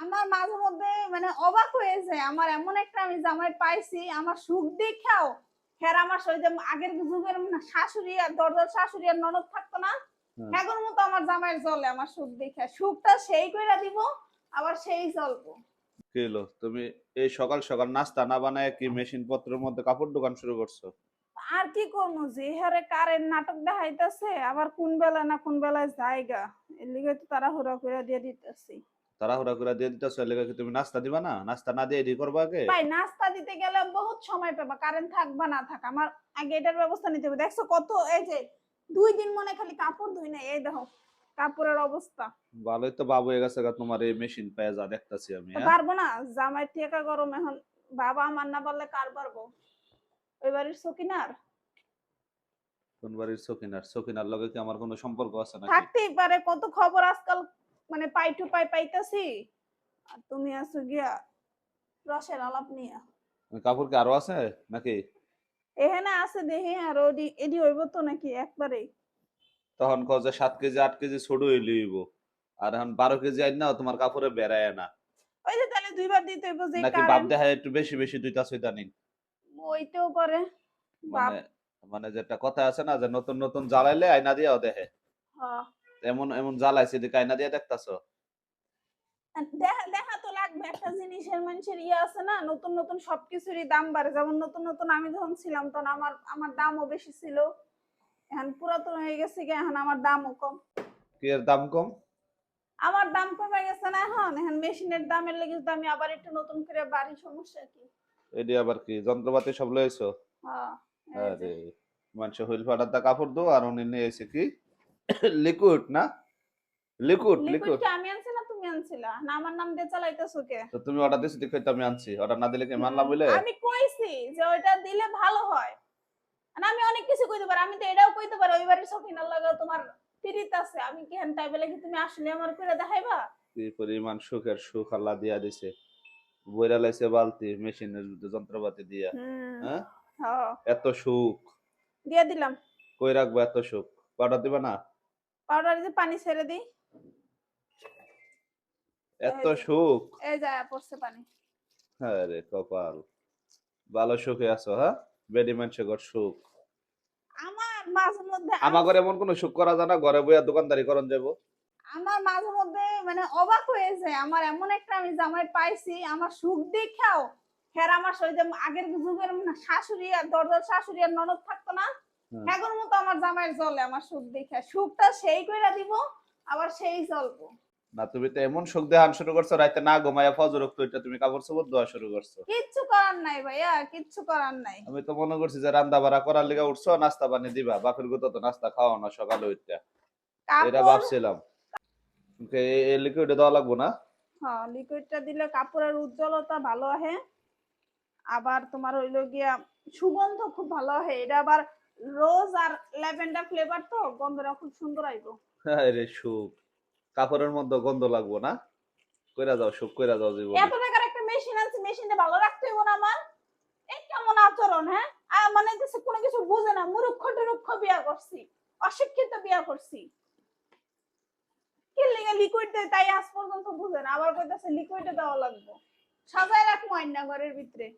আমার মাঝে মধ্যে অবাক হয়ে যায়, আমার এমন একটা আমি জামাই পাইছি, আমার সুখ দেখাও হ্যাঁ আমার ওই যে আগের যুগের শাশুড়ি আর দরজার শাশুড়ি আর ননদ থাকতো না, হ্যাঁ। হ্যাঁ মতো আমার জামাইয়ের জলে আমার সুখ দেখা, সুখটা সেই কইরা দিব আবার সেই চলবো। কি হলো তুমি এই সকাল সকাল নাস্তা না বানায় কি মেশিন পত্রের মধ্যে কাপড় দোকান শুরু করছো? আর কি করবো, যে হারে কারেন্ট নাটক দেখাইতেছে, আবার কোন বেলা না কোন বেলায় জায়গা, এর লিগে তো তাড়াহুড়া করে দিয়ে দিতেছি। তাড়াহুড়া করে দিয়ে দিতেছো, এর লেগে কি তুমি নাস্তা দিবা না? নাস্তা না দিয়ে এডি করবা আগে? ভাই নাস্তা দিতে গেলে বহুত সময় পাবা, কারেন্ট থাকবা না থাক, আমার আগে এটার ব্যবস্থা নিতে হবে। দেখছো কত, এই যে 2 দিন মনে খালি কাপড় ধুই না, এই দেখো কাপড়ের অবস্থা। ভালোই তো বাবু হয়ে গেছে গা তোমার এই মেশিন পেয়ে যা দেখতাছি আমি। তো হ্যাঁ, পারবো না, জামাই টেকা গরম এখন, বাবা আমার না পারলে কার পারবো? ওই বাড়ির সকিনার কোন বাড়ির সকিনার? সকিনার লগে কি আমার কোনো সম্পর্ক আছে নাকি? থাকতেই পারে, কত খবর আজকাল পাই টু পাই পাইতাছি, আর তুমি আছো গিয়া রসের আলাপ নিয়া। কাপড় কি আরো আছে নাকি? এখানে আছে দেখি, আর ওডি এডি হইব তো নাকি একবারে? তখন কও যে 7 কেজি 8 কেজি ছোট হইলে হইব, আর এখন 12 কেজি আইন না তোমার কাপড়ে বেড়ায় না। ওই যে তাহলে 2 বার দিতে হইব, যে নাকি বাপ কারেন্ট দেখায় একটু বেশি বেশি দুইটা ইদানিং? হইতেও পারে। মানে বাপ, মানে যেটা কথা আছে না যে নতুন নতুন জ্বালাইলে আয়না দিয়েও দেখে, হ্যাঁ এমন এমন জ্বালাইছে দিকে আয়না দিয়ে দেখতাছো? দেখা দেখা তো লাগবে, একটা জিনিসের মানুষের ইয়ে আছে না, নতুন নতুন সবকিছুরই দাম বাড়ে, যেমন নতুন নতুন আমি যখন ছিলাম তখন আমার আমার দামও বেশি ছিল, এখন পুরাতন হয়ে গেছে কি, এখন আমার দামও কম। কি এর দাম কম? আমার দাম কমে গেছে না, এখন এখন মেশিনের দামের লেগে তো আমি আবার একটু নতুন করে বাড়ি, সমস্যা কি? এডি আবার কি যন্ত্রপাতি সব লইছো? হ্যাঁ এই যে আরে মানুষ হুইল ফাটার দা কাপড় দো আর উনি নিয়ে এসে কি লিকুইড না? Liquid liquid liquid. কি আমি আনছি না তুমি আনছিলা, না আমার নাম দিয়ে চালাইতেছো কে? তো তুমি অর্ডার দিছো দেখে তো আমি আনছি, অর্ডার না দিলে কি মানলাম বলে? আমি কইছি যে ওইটা দিলে ভালো হয়, আর আমি অনেক কিছু কইতে পারি, আমি তো এটাও কইতে পারি ওই বাড়ির সখিনার লাগে তোমার পিরিত আছে, আমি কি হেন তাই বলে কি তুমি আসলে আমার করে দেখাইবা? কি পরিমাণ সুখের সুখ আল্লাহ দিয়া দিছে, বইরা লাইছে বালতি মেশিনের যন্ত্রপাতি দিয়া। হুম, হ্যাঁ, হ্যাঁ এত সুখ দিয়ে দিলাম। কই রাখবো এত সুখ? অর্ডার দিবা না? পাউডার দিয়ে পানি ছেড়ে দিই, এত এই যে সুখ? এই যায় পড়ছে পানি। হ্যাঁ রে কপাল, ভালো সুখে আছো। হ্যাঁ, বেডি মানুষের ঘর সুখ। আমার মাঝে মধ্যে আমি আমার ঘরে এমন কোন সুখ করা যায় না, ঘরে বইয়া দোকানদারি করন যাবো? আমার মাঝে মধ্যে অবাক হয়ে যায়, আমার এমন একটা আমি জামাই পাইছি, আমার সুখ দেখাও হ্যাঁ আমার ওই যে আগের যুগের শাশুড়ি আর দরজার শাশুড়ি আর ননদ থাকতো না, হ্যাঁ। হ্যাঁ মতো আমার জামাইয়ের জলে আমার সুখ দেখা, সুখটা সেই কইরা দিব আবার সেই চলবো। না তুমি তো এমন সুখ দেখান শুরু করছো, রাতে না ঘুমাইয়া ফজর রক্ত এটা তুমি কাপড় চোপড় ধোয়া শুরু করছো। কিচ্ছু করার নাই ভাইয়া, কিচ্ছু করার নাই। আমি তো মনে করছি যে রান্না বাড়া করার লিগে উঠছো, নাস্তা পানি দিবা, বাপের গুতো তো নাস্তা খাওয়া না সকালে উঠতে, এটা কাপড়, ভাবছিলাম। এই লিকুইডে দেওয়া লাগবো না? হ্যাঁ লিকুইডটা দিলে কাপড়ের উজ্জ্বলতা ভালো আহে, আবার তোমার হইলো গিয়া সুগন্ধ খুব ভালো হয়, এটা আবার রোজ আর ল্যাভেন্ডার ফ্লেভার, তো গন্ধটা খুব সুন্দর আইবো। হ্যাঁ রে সুখ, কাপড়ের মধ্যে গন্ধ লাগবো না? কইরা যাও সুখ, কইরা যাও জীবনে। এত টাকার একটা মেশিন আছে, মেশিনটা ভালো রাখতে হইব না আমার? এই কেমন আচরণ, হ্যাঁ কিছু কোনো কিছু বুঝে না, মূর্খ টুরুক্ষ বিয়া করছি, অশিক্ষিত বিয়া করছি, কি লিগে লিকুইড দেয় তাই আজ পর্যন্ত বুঝে না, আবার কইতাছে লিকুইডে দেওয়া লাগবে, সাজায় রাখবো আইনা ঘরের ভিতরে।